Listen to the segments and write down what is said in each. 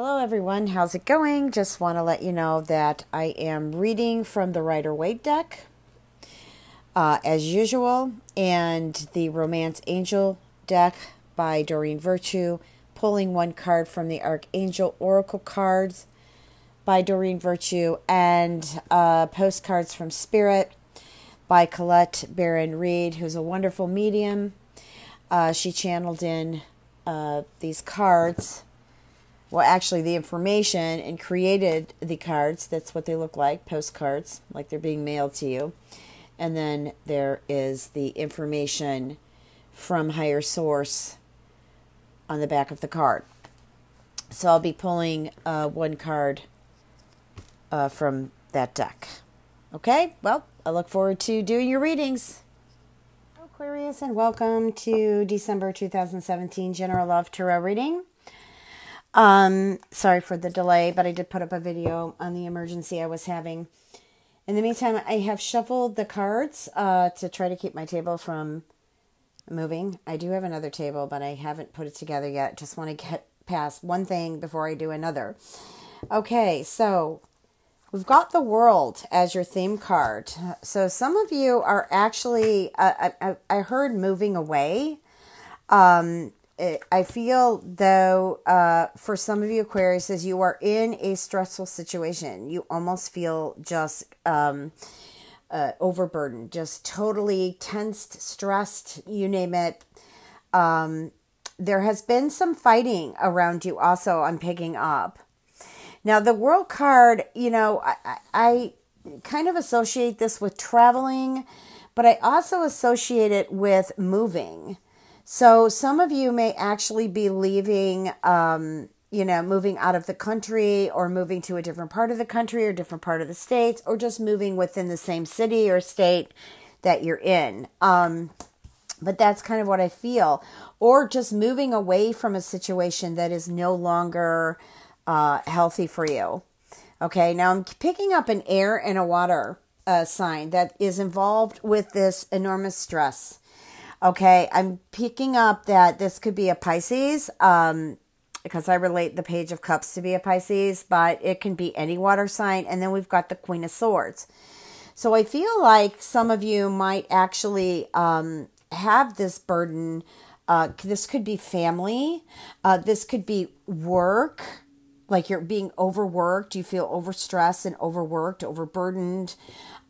Hello everyone, how's it going? Just want to let you know that I am reading from the Rider-Waite deck as usual, and the Romance Angel deck by Doreen Virtue, pulling one card from the Archangel Oracle cards by Doreen Virtue, and postcards from Spirit by Colette Baron Reed, who's a wonderful medium. She channeled in these cards. Well, actually, the information and created the cards. That's what they look like, postcards, like they're being mailed to you. And then there is the information from higher source on the back of the card. So I'll be pulling one card from that deck. Okay, well, I look forward to doing your readings. Aquarius, and welcome to December 2017 General Love Tarot reading. Sorry for the delay, but I did put up a video on the emergency I was having. In the meantime, I have shuffled the cards to try to keep my table from moving. I do have another table, but I haven't put it together yet. Just want to get past one thing before I do another. Okay, so we've got the World as your theme card. So some of you are actually, I heard moving away. I feel, though, for some of you Aquarius, as you are in a stressful situation, you almost feel just overburdened, just totally tensed, stressed, you name it. There has been some fighting around you also, I'm picking up. Now, the World card, you know, I kind of associate this with traveling, but I also associate it with moving. So some of you may actually be leaving, moving out of the country, or moving to a different part of the country or different part of the states, or just moving within the same city or state that you're in. But that's kind of what I feel. Or just moving away from a situation that is no longer healthy for you. Okay, now I'm picking up an air and a water sign that is involved with this enormous stress. Okay, I'm picking up that this could be a Pisces, because I relate the Page of Cups to be a Pisces, but it can be any water sign. And then we've got the Queen of Swords. So I feel like some of you might actually have this burden. This could be family. This could be work, like you're being overworked. You feel overstressed and overworked, overburdened,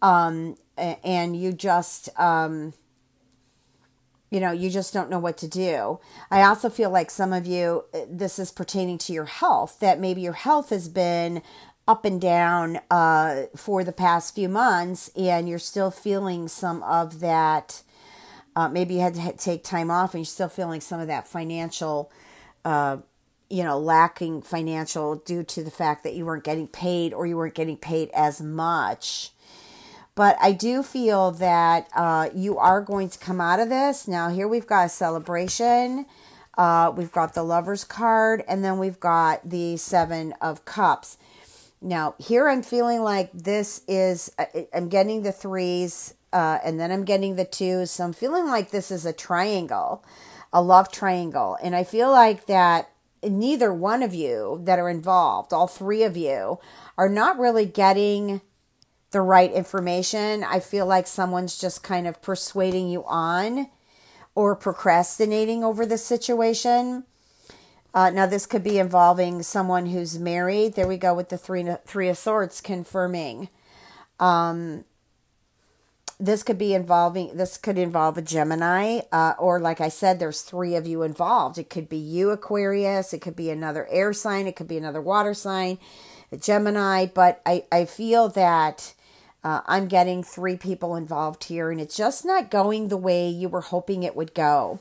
and you just... you just don't know what to do. I also feel like some of you, this is pertaining to your health, that maybe your health has been up and down for the past few months, and you're still feeling some of that. Maybe you had to take time off, and you're still feeling some of that financial, lacking financial due to the fact that you weren't getting paid, or you weren't getting paid as much. But I do feel that you are going to come out of this. Now, here we've got a celebration. We've got the Lover's card. And then we've got the Seven of Cups. Now, here I'm feeling like this is... I'm getting the threes. And then I'm getting the twos. So I'm feeling like this is a triangle. A love triangle. And I feel like that neither one of you that are involved, all three of you, are not really getting the right information. I feel like someone's just kind of persuading you on or procrastinating over the situation. Now, this could be involving someone who's married. There we go with the Three of Swords confirming. This could involve a Gemini, or like I said, there's three of you involved. It could be you, Aquarius. It could be another air sign. It could be another water sign, a Gemini. But I feel that I'm getting three people involved here, and it's just not going the way you were hoping it would go.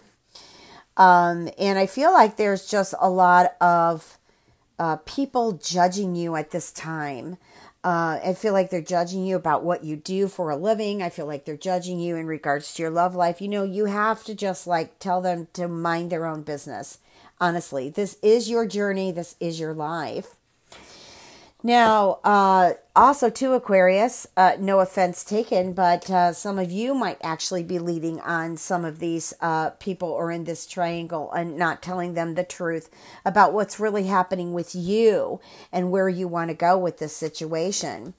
And I feel like there's just a lot of people judging you at this time. I feel like they're judging you about what you do for a living. I feel like they're judging you in regards to your love life. You have to just tell them to mind their own business. Honestly, this is your journey. This is your life. Now, also to Aquarius, no offense taken, but some of you might actually be leading on some of these people or in this triangle and not telling them the truth about what's really happening with you and where you want to go with this situation.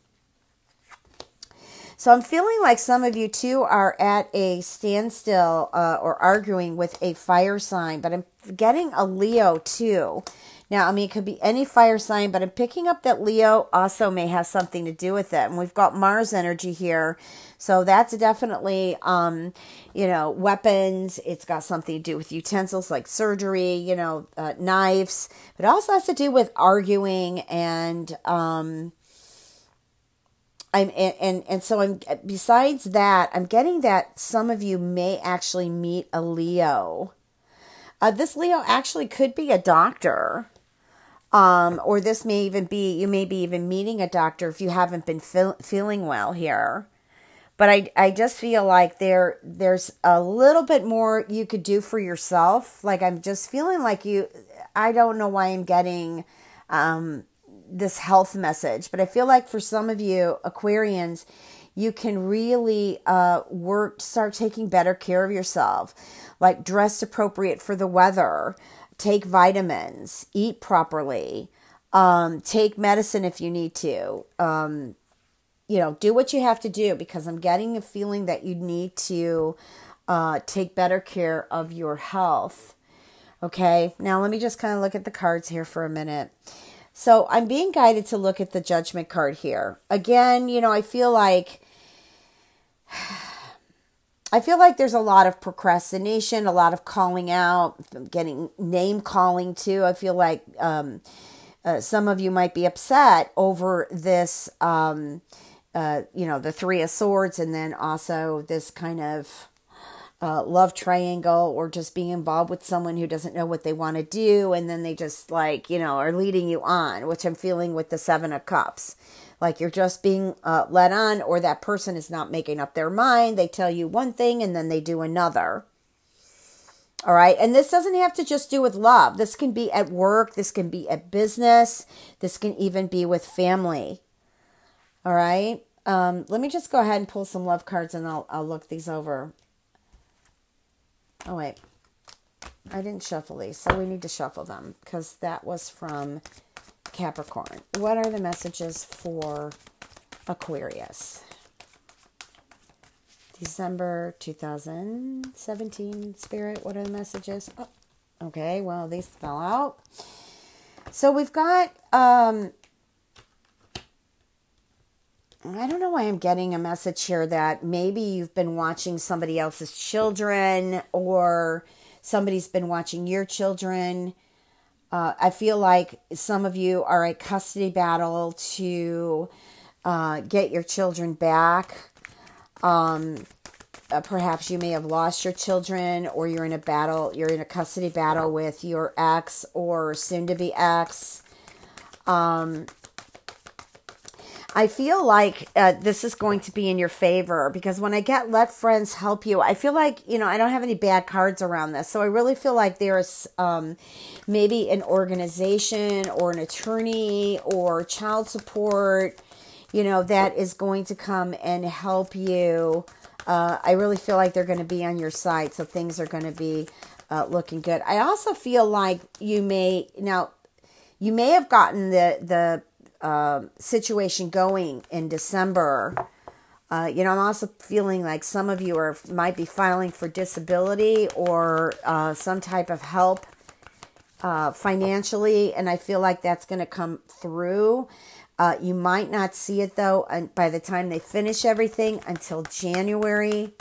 So I'm feeling like some of you too are at a standstill or arguing with a fire sign, but I'm getting a Leo too. Now, I mean, it could be any fire sign, but I'm picking up that Leo also may have something to do with it. And we've got Mars energy here. So that's definitely, weapons. It's got something to do with utensils like surgery, knives. But it also has to do with arguing and, besides that, I'm getting that some of you may actually meet a Leo. This Leo actually could be a doctor. Or this may even be, you may be even meeting a doctor if you haven't been feeling well here. But I just feel like there's a little bit more you could do for yourself. Like I'm just feeling like I don't know why I'm getting this health message, but I feel like for some of you Aquarians, you can really start taking better care of yourself, like dress appropriate for the weather. Take vitamins, eat properly, take medicine if you need to, do what you have to do, because I'm getting a feeling that you need to take better care of your health. Okay, now let me just kind of look at the cards here for a minute. So I'm being guided to look at the Judgment card here. Again, I feel like there's a lot of procrastination, a lot of calling out, getting name calling too. I feel like some of you might be upset over this, the Three of Swords, and then also this kind of love triangle, or just being involved with someone who doesn't know what they want to do, and then they just are leading you on, which I'm feeling with the Seven of Cups. Like you're just being led on, or that person is not making up their mind. They tell you one thing and then they do another. All right. And this doesn't have to just do with love. This can be at work. This can be at business. This can even be with family. All right. Let me just go ahead and pull some love cards and I'll look these over. Oh, wait. I didn't shuffle these, so we need to shuffle them because that was from Capricorn. What are the messages for Aquarius? December 2017, Spirit, what are the messages? Oh, okay, well, these fell out. So we've got, I don't know why I'm getting a message here that maybe you've been watching somebody else's children, or somebody's been watching your children. I feel like some of you are a custody battle to get your children back. Perhaps you may have lost your children, or you're in a custody battle with your ex or soon-to-be ex. I feel like this is going to be in your favor, because when I get let friends help you, I feel like, I don't have any bad cards around this. So I really feel like there's maybe an organization or an attorney or child support, that is going to come and help you. I really feel like they're going to be on your side. So things are going to be looking good. I also feel like you may have gotten the situation going in December. I'm also feeling like some of you might be filing for disability or some type of help financially, and I feel like that's going to come through. You might not see it though by the time they finish everything until January,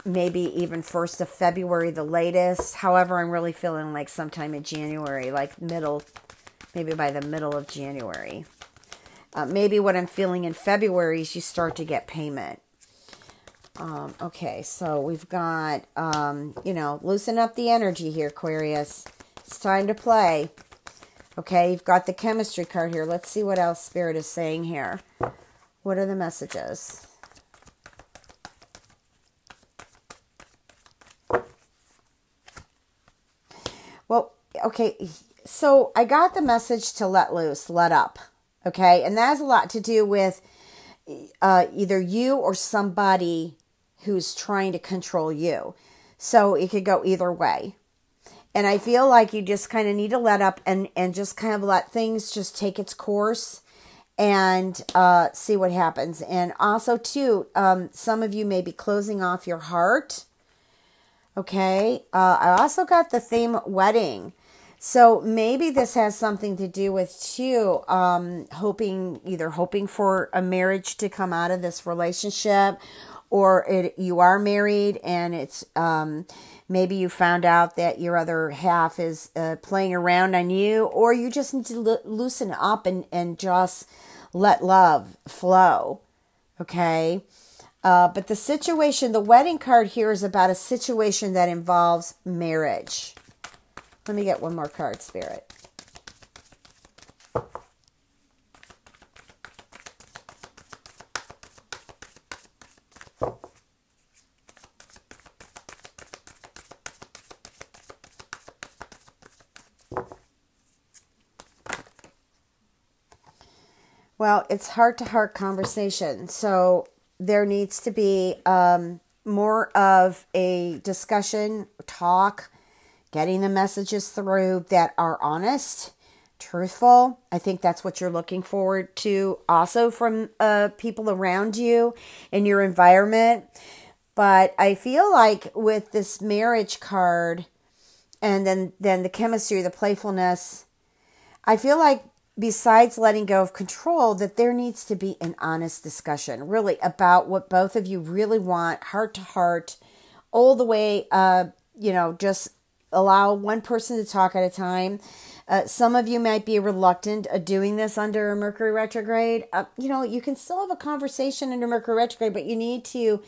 maybe even 1st of February, the latest. However, I'm really feeling like sometime in January, like maybe by the middle of January. Maybe what I'm feeling in February is you start to get payment. Okay, so we've got, loosen up the energy here, Aquarius. It's time to play. Okay, you've got the chemistry card here. Let's see what else Spirit is saying here. What are the messages? Well, okay, So I got the message to let loose, let up. Okay. And that has a lot to do with either you or somebody who's trying to control you. So it could go either way. And I feel like you just kind of need to let up and just kind of let things just take its course and see what happens. And also, too, some of you may be closing off your heart. Okay. I also got the theme wedding. So maybe this has something to do with, too, either hoping for a marriage to come out of this relationship, or you are married and it's maybe you found out that your other half is playing around on you, or you just need to loosen up and just let love flow. Okay. But the situation, the wedding card here is about a situation that involves marriage. Let me get one more card, Spirit. Well, it's heart-to-heart conversation. So there needs to be more of a discussion, talk, getting the messages through that are honest, truthful. I think that's what you're looking forward to also from people around you in your environment. But I feel like with this marriage card and then the chemistry, the playfulness, I feel like besides letting go of control, that there needs to be an honest discussion really about what both of you really want, heart to heart, all the way, just allow one person to talk at a time. Some of you might be reluctant of doing this under a Mercury retrograde. You can still have a conversation under Mercury retrograde, but you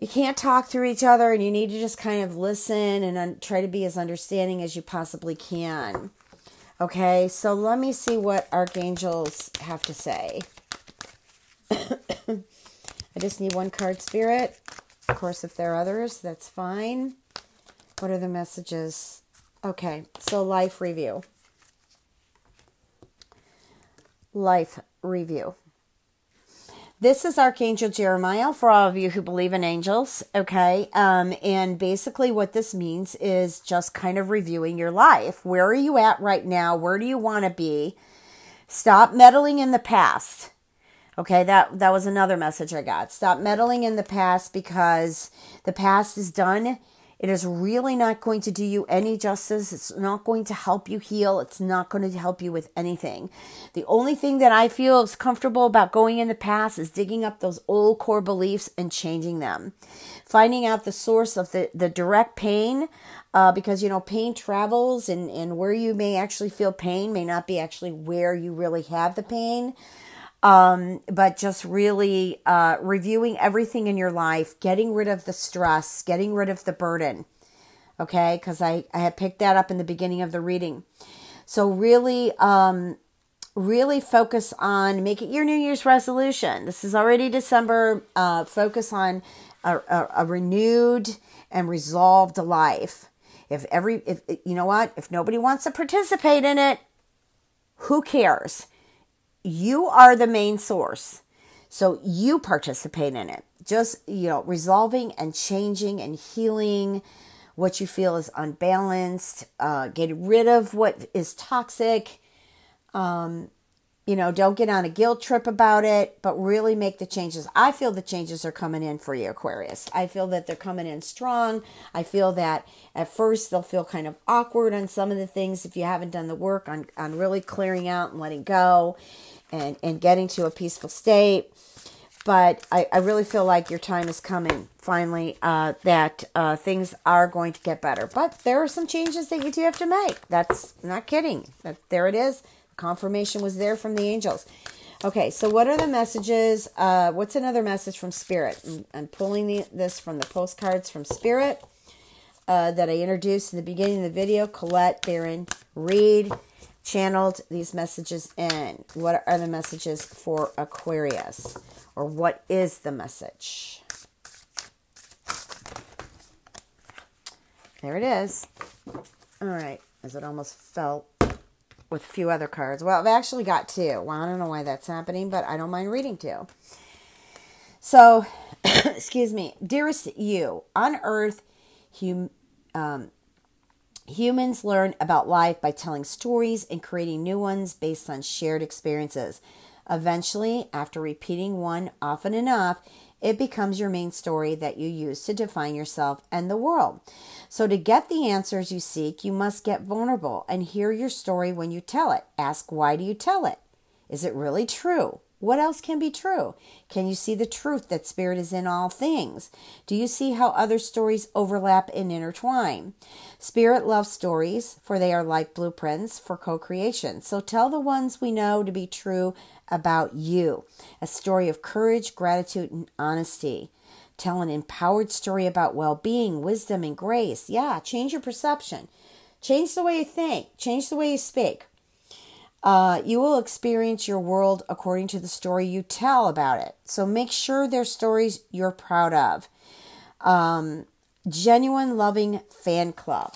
can't talk through each other, and you need to just kind of listen and try to be as understanding as you possibly can. Okay, so let me see what archangels have to say. I just need one card, Spirit. Of course, if there are others, that's fine. What are the messages? Okay, so life review. Life review. This is Archangel Jeremiah for all of you who believe in angels, okay? And basically what this means is just kind of reviewing your life. Where are you at right now? Where do you want to be? Stop meddling in the past. Okay, that was another message I got. Stop meddling in the past because the past is done. It is really not going to do you any justice. It's not going to help you heal. It's not going to help you with anything. The only thing that I feel is comfortable about going in the past is digging up those old core beliefs and changing them. Finding out the source of the direct pain, because, pain travels and where you may actually feel pain may not be actually where you really have the pain. But just really reviewing everything in your life, getting rid of the stress, getting rid of the burden, okay? Because I had picked that up in the beginning of the reading. So really focus on, make it your New Year's resolution. This is already December. Focus on a renewed and resolved life. If you know what? If nobody wants to participate in it, who cares? You are the main source. So you participate in it. Just, resolving and changing and healing what you feel is unbalanced. Get rid of what is toxic. Don't get on a guilt trip about it, but really make the changes. I feel the changes are coming in for you, Aquarius. I feel that they're coming in strong. I feel that at first they'll feel kind of awkward on some of the things if you haven't done the work on really clearing out and letting go and getting to a peaceful state. But I really feel like your time is coming, finally, that things are going to get better. But there are some changes that you do have to make. That's not kidding. There it is. Confirmation was there from the angels. Okay, so what are the messages? What's another message from Spirit? I'm pulling this from the postcards from Spirit that I introduced in the beginning of the video. Colette, Baron, Reed channeled these messages in. What are the messages for Aquarius? Or what is the message? There it is. All right. as it almost fell with a few other cards. Well, I've actually got two. Well, I don't know why that's happening, but I don't mind reading two. So, excuse me. Dearest you, on Earth, humans learn about life by telling stories and creating new ones based on shared experiences. Eventually, after repeating one often enough, it becomes your main story that you use to define yourself and the world. So to get the answers you seek, you must get vulnerable and hear your story when you tell it. Ask, why do you tell it? Is it really true? What else can be true? Can you see the truth that spirit is in all things? Do you see how other stories overlap and intertwine? Spirit loves stories, for they are like blueprints for co-creation. So tell the ones we know to be true about you. A story of courage, gratitude, and honesty. Tell an empowered story about well-being, wisdom, and grace. Yeah, change your perception. Change the way you think. Change the way you speak. You will experience your world according to the story you tell about it. So make sure they're stories you're proud of. Genuine loving fan club.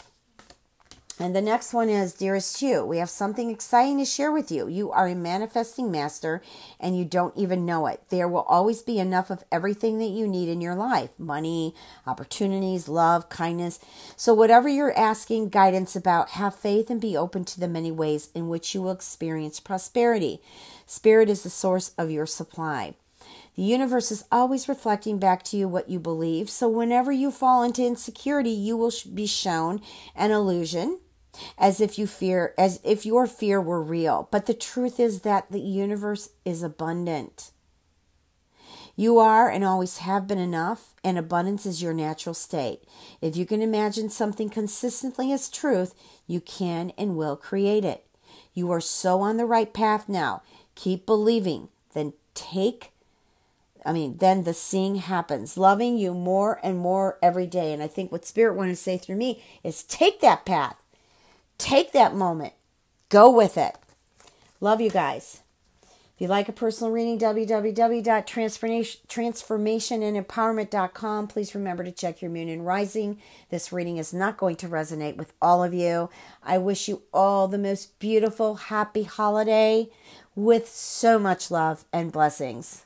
And the next one is, dearest you, we have something exciting to share with you. You are a manifesting master and you don't even know it. There will always be enough of everything that you need in your life. Money, opportunities, love, kindness. So whatever you're asking guidance about, have faith and be open to the many ways in which you will experience prosperity. Spirit is the source of your supply. The universe is always reflecting back to you what you believe. So whenever you fall into insecurity, you will be shown an illusion, as if your fear were real. But the truth is that the universe is abundant. You are and always have been enough, and abundance is your natural state. If you can imagine something consistently as truth, you can and will create it. You are so on the right path now. Keep believing. Then the seeing happens. Loving you more and more every day. And I think what Spirit wanted to say through me is take that path. Take that moment. Go with it. Love you guys. If you like a personal reading, www.transformationandempowerment.com. Please remember to check your moon and rising. This reading is not going to resonate with all of you. I wish you all the most beautiful, happy holiday with so much love and blessings.